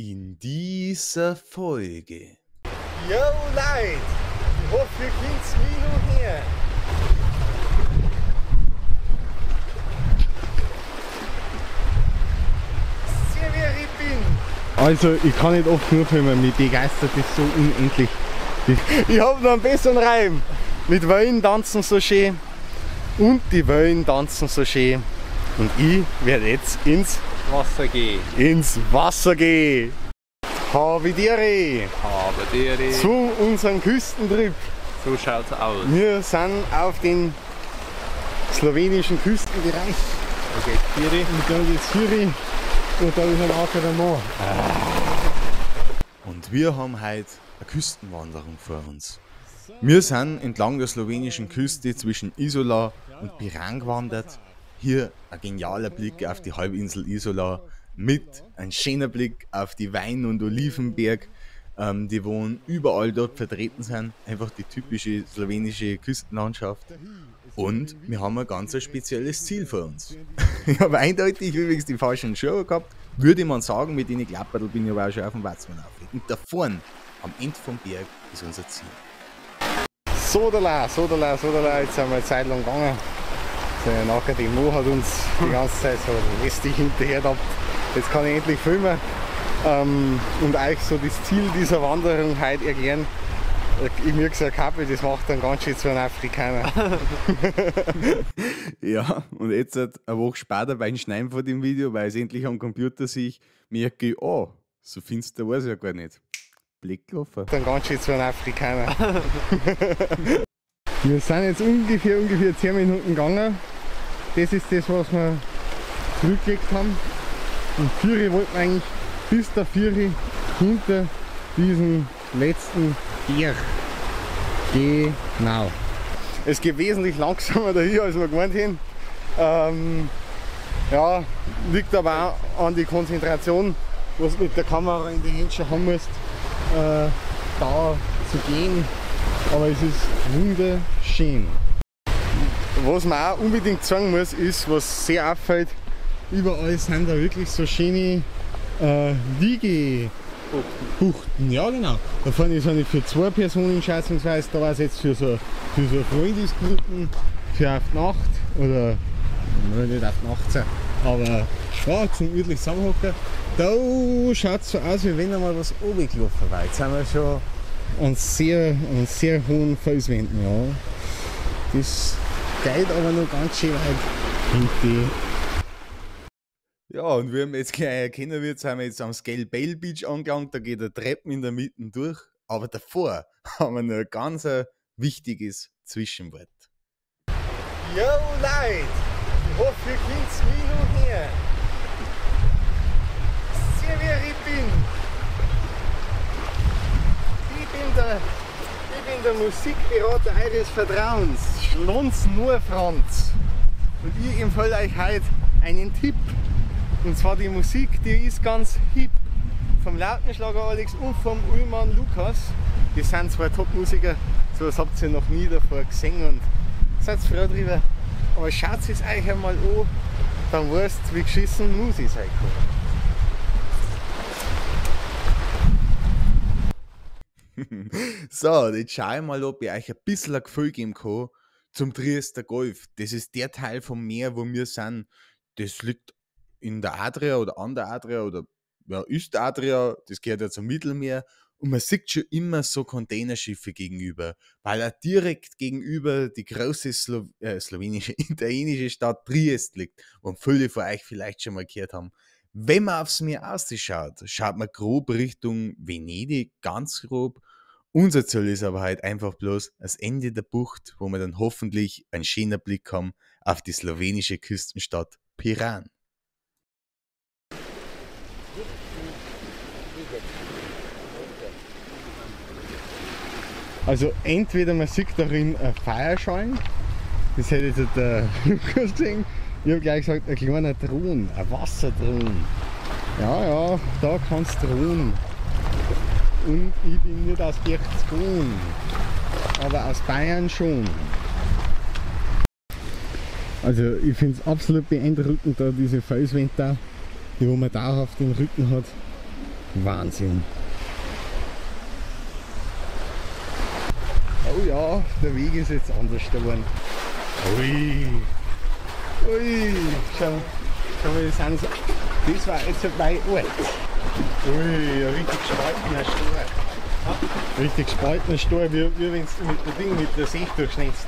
In dieser Folge. Yo Leute, ich hoffe ihr kennt's mich noch her. Sehr wer ich bin. Also ich kann nicht oft nur filmen, mich begeistert das so unendlich. Ich hab noch einen besseren Reim. Mit Wellen tanzen so schön und die Wellen tanzen so schön. Und ich werde jetzt ins Wasser gehen. Habidere zu unserem Küstentrip. So schaut's aus. Wir sind auf den slowenischen Küstenbereich. Da geht's Firi. Und da geht's Firi und da ist ein Acker der Moor. Und wir haben heute eine Küstenwanderung vor uns. Wir sind entlang der slowenischen Küste zwischen Isola und Piran gewandert. Hier ein genialer Blick auf die Halbinsel Isola mit einem schönen Blick auf die Wein- und Olivenberg, die wo überall dort vertreten sind. Einfach die typische slowenische Küstenlandschaft. Und wir haben ein ganz spezielles Ziel vor uns. Ich habe eindeutig übrigens die falschen Schuhe gehabt, würde man sagen, mit denen Klapperl bin ich aber auch schon auf dem Watzmann auf. Und da vorne, am Ende vom Berg, ist unser Ziel. Sodala, jetzt sind wir eine Zeit lang gegangen. Nachher die Mo hat uns die ganze Zeit so lästig hinterher gehabt. Jetzt kann ich endlich filmen und euch so das Ziel dieser Wanderung heute erklären. Ich mir gesagt habe, das macht dann ganz schön zu einem Afrikaner. Ja, und jetzt eine Woche später beim Schneiden von dem Video, weil ich es endlich am Computer sehe, merke ich, oh, so finster war es ja gar nicht. Blick gelaufen. Dann ganz schön zu einem Afrikaner. Wir sind jetzt ungefähr 10 Minuten gegangen. Das ist das, was wir zurückgelegt haben. Und Firi wollten wir eigentlich bis der Firi hinter diesem letzten Berg. Genau. Es geht wesentlich langsamer dahin, als wir gemeint haben. Ja, liegt aber auch an die Konzentration, was du mit der Kamera in den Händen haben musst, da zu gehen. Aber es ist wunderschön. Was man auch unbedingt sagen muss, ist, was sehr auffällt, überall sind da wirklich so schöne Liegebuchten. Ja genau. Da vorne ist eine für 2 Personen schätzungsweise, da war es jetzt für so Freundesgruppen, für auf die Nacht oder nicht auf die Nacht sein, aber ja, zum üblich zusammenhocken. Da schaut es so aus, wie wenn einmal was runtergelaufen war. Jetzt sind wir schon an sehr hohen Felswänden. Ja. Das geht aber noch ganz schön weit hinten. Ja, und wie man jetzt gleich erkennen wird, sind wir jetzt am Scale Bale Beach angelangt, da geht eine Treppe in der Mitte durch, aber davor haben wir noch ein ganz wichtiges Zwischenwort. Yo Leute, ich hoffe ihr kennt's mich noch her. Sehr wer ich bin. Ich bin der Musikberater eures Vertrauens, Schlons nur Franz. Und ich empfehle euch heute einen Tipp. Und zwar die Musik, die ist ganz hip. Vom Lautenschlager Alex und vom Ullmann Lukas. Die sind zwei Top-Musiker, sowas habt ihr noch nie davor gesehen und seid froh drüber. Aber schaut es euch einmal an, dann weißt ihr, wie geschissen muss es sein kann. So, jetzt schaue ich mal, ob ich euch ein bisschen ein Gefühl geben kann zum Triester Golf. Das ist der Teil vom Meer, wo wir sind. Das liegt in der Adria oder an der Adria oder ja, ist Adria, das gehört ja zum Mittelmeer und man sieht schon immer so Containerschiffe gegenüber, weil auch direkt gegenüber die große italienische Stadt Triest liegt, wo viele von euch vielleicht schon mal gehört haben. Wenn man aufs Meer ausschaut, schaut man grob Richtung Venedig, ganz grob. Unser Ziel ist aber halt einfach bloß das Ende der Bucht, wo wir dann hoffentlich einen schönen Blick haben auf die slowenische Küstenstadt Piran. Also entweder man sieht darin ein Feuerschein, das hätte jetzt der Lukas gesehen. Ich habe gleich gesagt, ein kleiner Thron, ein Wasserdron. Ja, da kannst du drohen. Und ich bin nicht aus Berchtesgaden, aber aus Bayern schon. Also ich finde es absolut beeindruckend, da diese Felswände, die wo man dauerhaft den Rücken hat. Wahnsinn. Oh ja, der Weg ist jetzt anders geworden. Ui. Ui. Schau mal, das sind so. Das war jetzt mein Ort. Ui, ein richtig gespaltener Stor. Richtig gespaltener Stor, wie wenn du mit der Ding, mit der Sicht durchschnittst.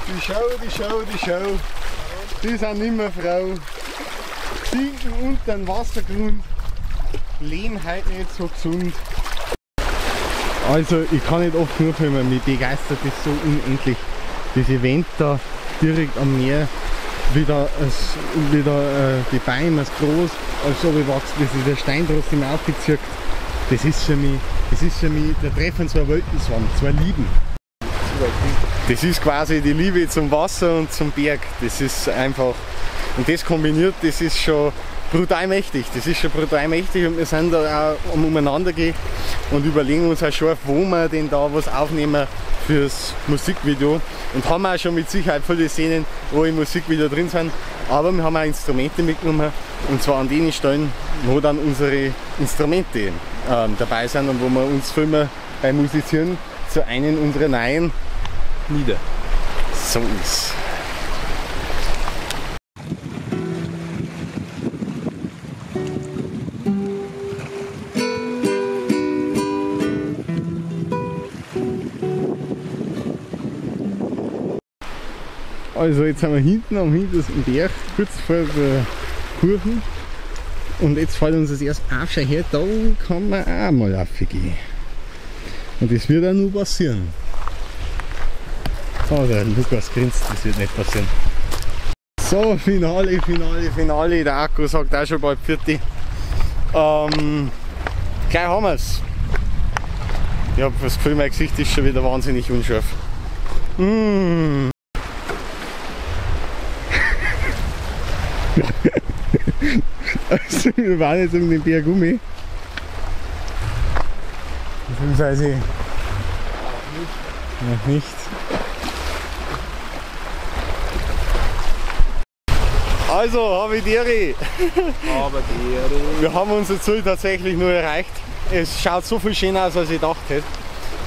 Die Schau. Die sind nicht mehr Frau. Sinken unter den Wassergrund. Leben heute nicht so gesund. Also ich kann nicht oft genug hören, mich begeistert das so unendlich. Das Event da direkt am Meer. Wieder die Bäume als groß, als so bewachsen, dass sich der Stein trotzdem aufgezirkt. Das ist für mich der Treffen zwei Welten zusammen, zwei Lieben. Das ist quasi die Liebe zum Wasser und zum Berg. Das ist einfach, und das kombiniert, das ist schon brutal mächtig. Und wir sind da auch am Umeinander gehen und überlegen uns auch schon, wo wir denn da was aufnehmen fürs Musikvideo. Und haben auch schon mit Sicherheit viele Szenen, wo im Musikvideo drin sind. Aber wir haben auch Instrumente mitgenommen. Und zwar an den Stellen, wo dann unsere Instrumente dabei sind und wo wir uns filmen beim Musizieren zu einem unserer neuen Lieder. So ist. Also jetzt sind wir hinten am hintersten Berg, kurz vor der Kurve. Und jetzt fällt uns das erst auf, schau her, da kann man auch mal raufgehen. Und das wird auch noch passieren. Oh, der Lukas grinst, das wird nicht passieren. So, Finale. Der Akku sagt auch schon bald 40. Gleich haben wir es. Ich habe das Gefühl, mein Gesicht ist schon wieder wahnsinnig unscharf. Also, wir waren jetzt um den Berg um. Beziehungsweise noch nicht. Also, Habitäri! Wir haben unser Ziel tatsächlich nur erreicht. Es schaut so viel schöner aus, als ich gedacht hätte.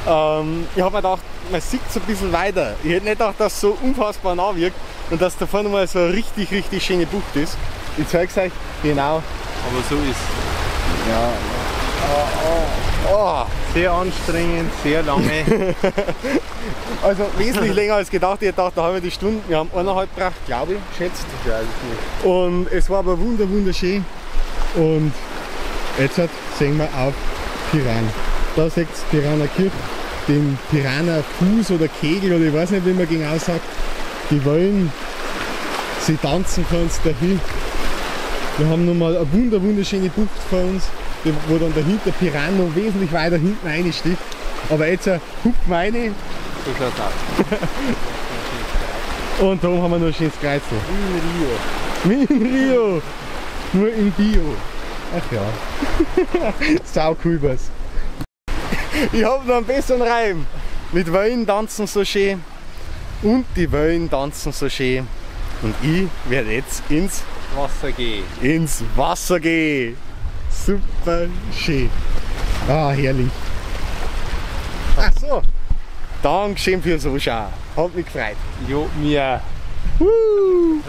Ich habe mir gedacht, man sieht es ein bisschen weiter. Ich hätte nicht gedacht, dass es so unfassbar nah wirkt und dass da vorne mal so eine richtig schöne Bucht ist. Ich zeige es euch genau. Aber so ist Ja. sehr anstrengend, sehr lange. Also wesentlich länger als gedacht. Ich dachte, eine halbe Stunde. Wir haben 1,5 gebraucht, glaube ich, schätzt. Und es war aber wunderschön. Und jetzt sehen wir auf Piran. Da seht ihr Piraner Kirche, den Piraner Fuß oder Kegel oder ich weiß nicht, wie man genau sagt. Die wollen, sie tanzen für uns dahin. Wir haben nochmal eine wunderschöne Bucht vor uns, wo dann dahinter Piran noch wesentlich weiter hinten reinsticht. Aber jetzt guckt man rein. So schaut's aus. Und da oben haben wir noch ein schönes Kreuzel. Wie in Rio. Nur in Bio. Ach ja. Sau cool was. Ich hab noch einen besseren Reim. Mit Wellen tanzen so schön. Und die Wellen tanzen so schön. Und ich werde jetzt ins Wasser gehen. Super schön. Ah, herrlich. Ach so. Dankeschön fürs Zuschauen. Hat mich gefreut. Jo, mir. Woo.